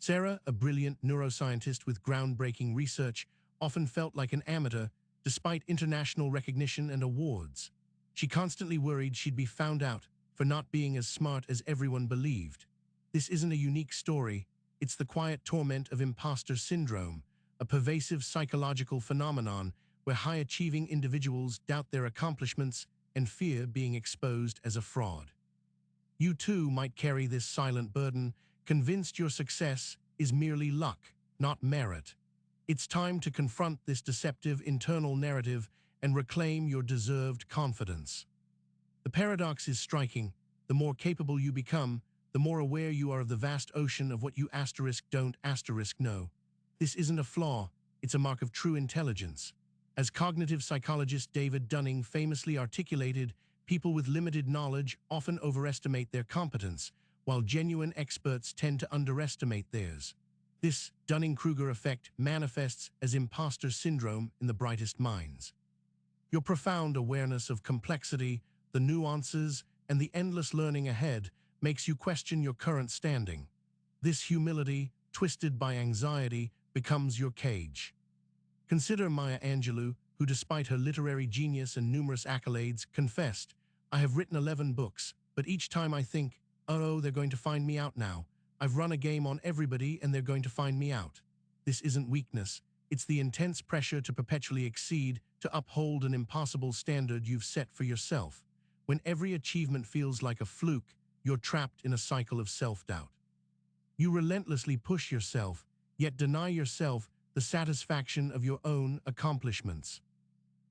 Sarah, a brilliant neuroscientist with groundbreaking research, often felt like an amateur despite international recognition and awards. She constantly worried she'd be found out for not being as smart as everyone believed. This isn't a unique story, it's the quiet torment of imposter syndrome, a pervasive psychological phenomenon where high-achieving individuals doubt their accomplishments and fear being exposed as a fraud. You too might carry this silent burden, convinced your success is merely luck, not merit. It's time to confront this deceptive internal narrative and reclaim your deserved confidence. The paradox is striking. The more capable you become, the more aware you are of the vast ocean of what you don't know. This isn't a flaw, it's a mark of true intelligence. As cognitive psychologist David Dunning famously articulated, people with limited knowledge often overestimate their competence, while genuine experts tend to underestimate theirs. This Dunning-Kruger effect manifests as imposter syndrome in the brightest minds. Your profound awareness of complexity, the nuances, and the endless learning ahead makes you question your current standing. This humility, twisted by anxiety, becomes your cage. Consider Maya Angelou, who despite her literary genius and numerous accolades, confessed, "I have written 11 books, but each time I think, oh, they're going to find me out now. I've run a game on everybody and they're going to find me out." This isn't weakness, it's the intense pressure to perpetually exceed, to uphold an impossible standard you've set for yourself. When every achievement feels like a fluke, you're trapped in a cycle of self-doubt. You relentlessly push yourself, yet deny yourself the satisfaction of your own accomplishments.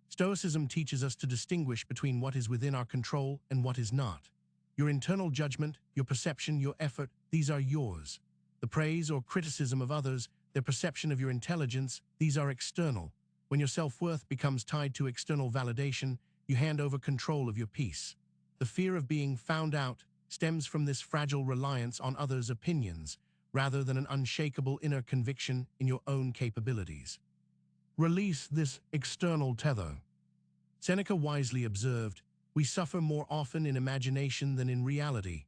Stoicism teaches us to distinguish between what is within our control and what is not. Your internal judgment, your perception, your effort, these are yours. The praise or criticism of others, their perception of your intelligence, these are external. When your self-worth becomes tied to external validation, you hand over control of your peace. The fear of being found out stems from this fragile reliance on others' opinions, rather than an unshakable inner conviction in your own capabilities. Release this external tether. Seneca wisely observed, "We suffer more often in imagination than in reality."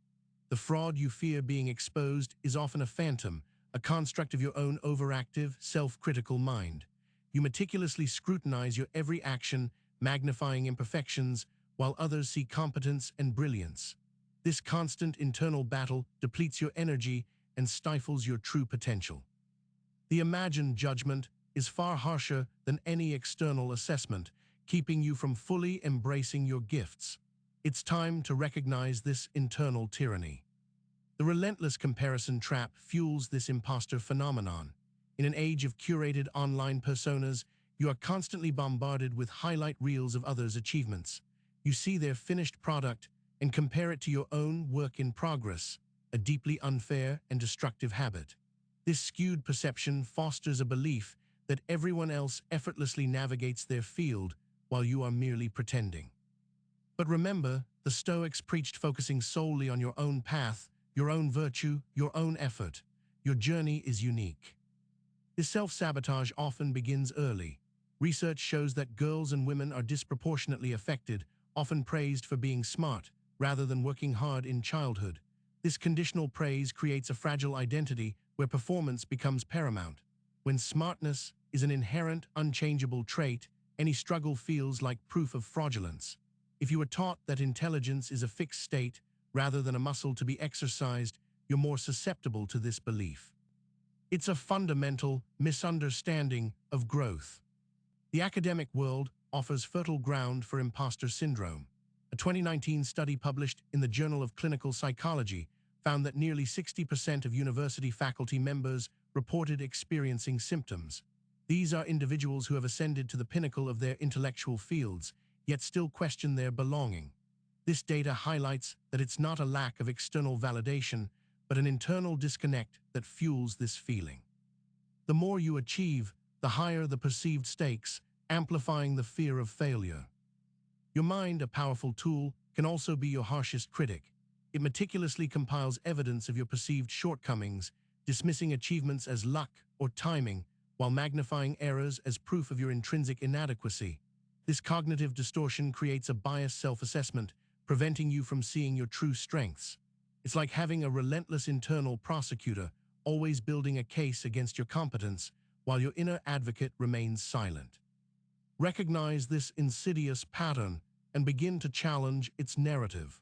The fraud you fear being exposed is often a phantom, a construct of your own overactive, self-critical mind. You meticulously scrutinize your every action, magnifying imperfections, while others see competence and brilliance. This constant internal battle depletes your energy and stifles your true potential. The imagined judgment is far harsher than any external assessment, keeping you from fully embracing your gifts. It's time to recognize this internal tyranny. The relentless comparison trap fuels this imposter phenomenon. In an age of curated online personas, you are constantly bombarded with highlight reels of others' achievements. You see their finished product and compare it to your own work in progress, a deeply unfair and destructive habit. This skewed perception fosters a belief that everyone else effortlessly navigates their field while you are merely pretending. But remember, the Stoics preached focusing solely on your own path, your own virtue, your own effort. Your journey is unique. This self-sabotage often begins early. Research shows that girls and women are disproportionately affected, often praised for being smart, rather than working hard in childhood. This conditional praise creates a fragile identity where performance becomes paramount. When smartness is an inherent, unchangeable trait, any struggle feels like proof of fraudulence. If you are taught that intelligence is a fixed state, rather than a muscle to be exercised, you're more susceptible to this belief. It's a fundamental misunderstanding of growth. The academic world offers fertile ground for imposter syndrome. A 2019 study published in the Journal of Clinical Psychology found that nearly 60% of university faculty members reported experiencing symptoms. These are individuals who have ascended to the pinnacle of their intellectual fields, yet still question their belonging. This data highlights that it's not a lack of external validation, but an internal disconnect that fuels this feeling. The more you achieve, the higher the perceived stakes, amplifying the fear of failure. Your mind, a powerful tool, can also be your harshest critic. It meticulously compiles evidence of your perceived shortcomings, dismissing achievements as luck or timing, while magnifying errors as proof of your intrinsic inadequacy. This cognitive distortion creates a biased self-assessment, preventing you from seeing your true strengths. It's like having a relentless internal prosecutor, always building a case against your competence, while your inner advocate remains silent. Recognize this insidious pattern and begin to challenge its narrative.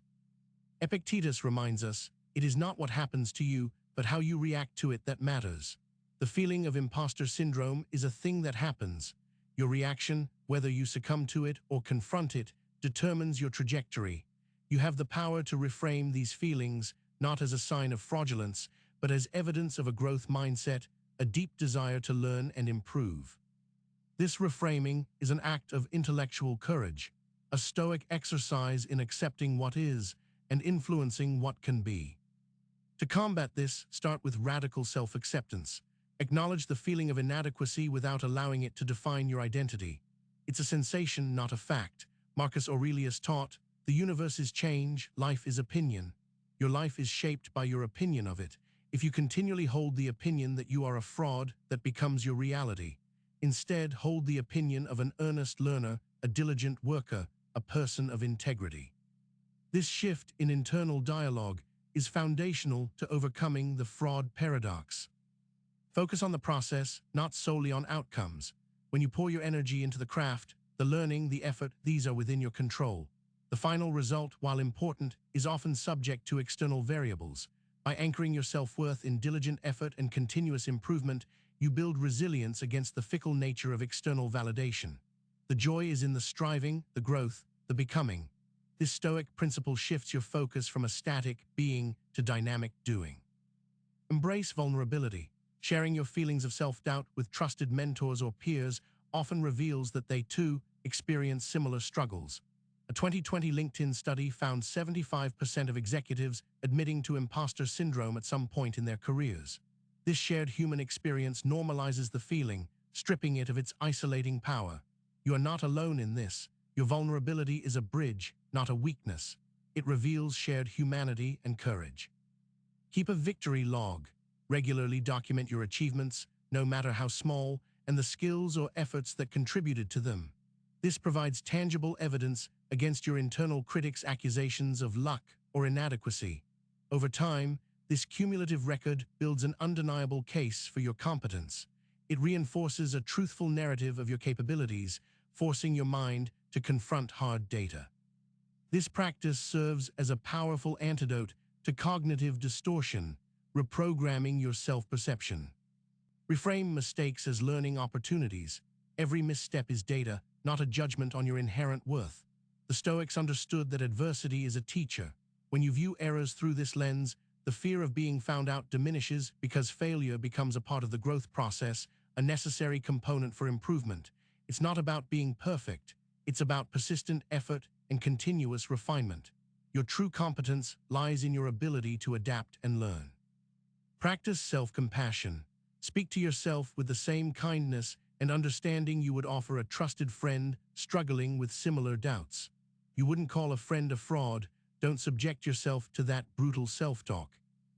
Epictetus reminds us, it is not what happens to you, but how you react to it that matters. The feeling of imposter syndrome is a thing that happens. Your reaction, whether you succumb to it or confront it, determines your trajectory. You have the power to reframe these feelings, not as a sign of fraudulence, but as evidence of a growth mindset, a deep desire to learn and improve. This reframing is an act of intellectual courage, a stoic exercise in accepting what is and influencing what can be. To combat this, start with radical self-acceptance. Acknowledge the feeling of inadequacy without allowing it to define your identity. It's a sensation, not a fact. Marcus Aurelius taught, the universe is change, life is opinion. Your life is shaped by your opinion of it. If you continually hold the opinion that you are a fraud, that becomes your reality. Instead, hold the opinion of an earnest learner, a diligent worker, a person of integrity. This shift in internal dialogue is foundational to overcoming the fraud paradox. Focus on the process, not solely on outcomes. When you pour your energy into the craft, the learning, the effort, these are within your control. The final result, while important, is often subject to external variables. By anchoring your self-worth in diligent effort and continuous improvement, you build resilience against the fickle nature of external validation. The joy is in the striving, the growth, the becoming. This Stoic principle shifts your focus from a static being to dynamic doing. Embrace vulnerability. Sharing your feelings of self-doubt with trusted mentors or peers often reveals that they too experience similar struggles. A 2020 LinkedIn study found 75% of executives admitting to imposter syndrome at some point in their careers. This shared human experience normalizes the feeling, stripping it of its isolating power. You are not alone in this. Your vulnerability is a bridge, not a weakness. It reveals shared humanity and courage. Keep a victory log. Regularly document your achievements, no matter how small, and the skills or efforts that contributed to them. This provides tangible evidence against your internal critics' accusations of luck or inadequacy. Over time, this cumulative record builds an undeniable case for your competence. It reinforces a truthful narrative of your capabilities, forcing your mind to confront hard data. This practice serves as a powerful antidote to cognitive distortion, reprogramming your self-perception. Reframe mistakes as learning opportunities. Every misstep is data, not a judgment on your inherent worth. The Stoics understood that adversity is a teacher. When you view errors through this lens, the fear of being found out diminishes because failure becomes a part of the growth process, a necessary component for improvement. It's not about being perfect. It's about persistent effort and continuous refinement. Your true competence lies in your ability to adapt and learn. Practice self-compassion. Speak to yourself with the same kindness and understanding you would offer a trusted friend struggling with similar doubts. You wouldn't call a friend a fraud. Don't subject yourself to that brutal self-talk.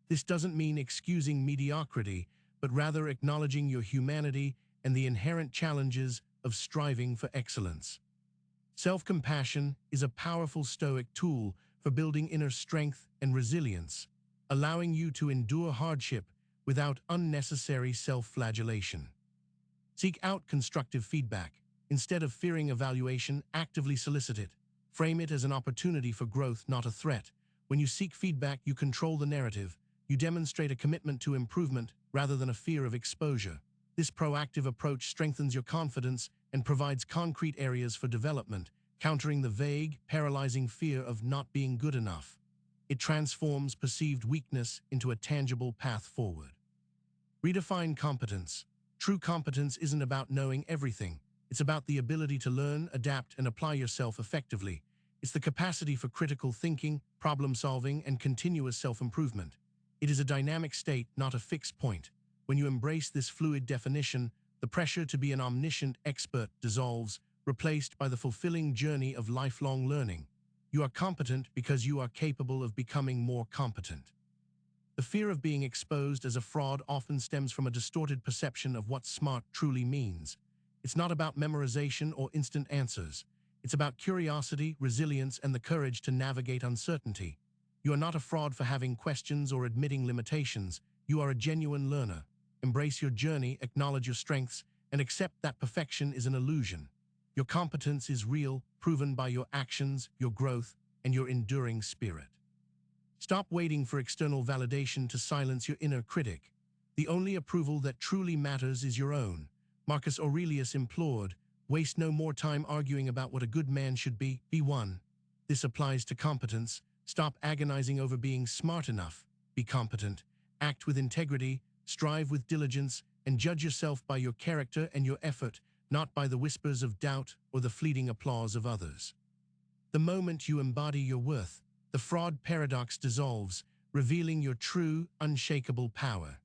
This doesn't mean excusing mediocrity, but rather acknowledging your humanity and the inherent challenges of striving for excellence. Self-compassion is a powerful Stoic tool for building inner strength and resilience, allowing you to endure hardship without unnecessary self-flagellation. Seek out constructive feedback. Instead of fearing evaluation, actively solicit it. Frame it as an opportunity for growth, not a threat. When you seek feedback, you control the narrative. You demonstrate a commitment to improvement rather than a fear of exposure. This proactive approach strengthens your confidence and provides concrete areas for development, countering the vague, paralyzing fear of not being good enough. It transforms perceived weakness into a tangible path forward. Redefine competence. True competence isn't about knowing everything. It's about the ability to learn, adapt, and apply yourself effectively. It's the capacity for critical thinking, problem-solving, and continuous self-improvement. It is a dynamic state, not a fixed point. When you embrace this fluid definition, the pressure to be an omniscient expert dissolves, replaced by the fulfilling journey of lifelong learning. You are competent because you are capable of becoming more competent. The fear of being exposed as a fraud often stems from a distorted perception of what smart truly means. It's not about memorization or instant answers. It's about curiosity, resilience, and the courage to navigate uncertainty. You are not a fraud for having questions or admitting limitations. You are a genuine learner. Embrace your journey, acknowledge your strengths, and accept that perfection is an illusion. Your competence is real, proven by your actions, your growth, and your enduring spirit. Stop waiting for external validation to silence your inner critic. The only approval that truly matters is your own. Marcus Aurelius implored, "Waste no more time arguing about what a good man should be one." This applies to competence. Stop agonizing over being smart enough. Be competent. Act with integrity, strive with diligence, and judge yourself by your character and your effort, not by the whispers of doubt or the fleeting applause of others. The moment you embody your worth, the fraud paradox dissolves, revealing your true, unshakable power.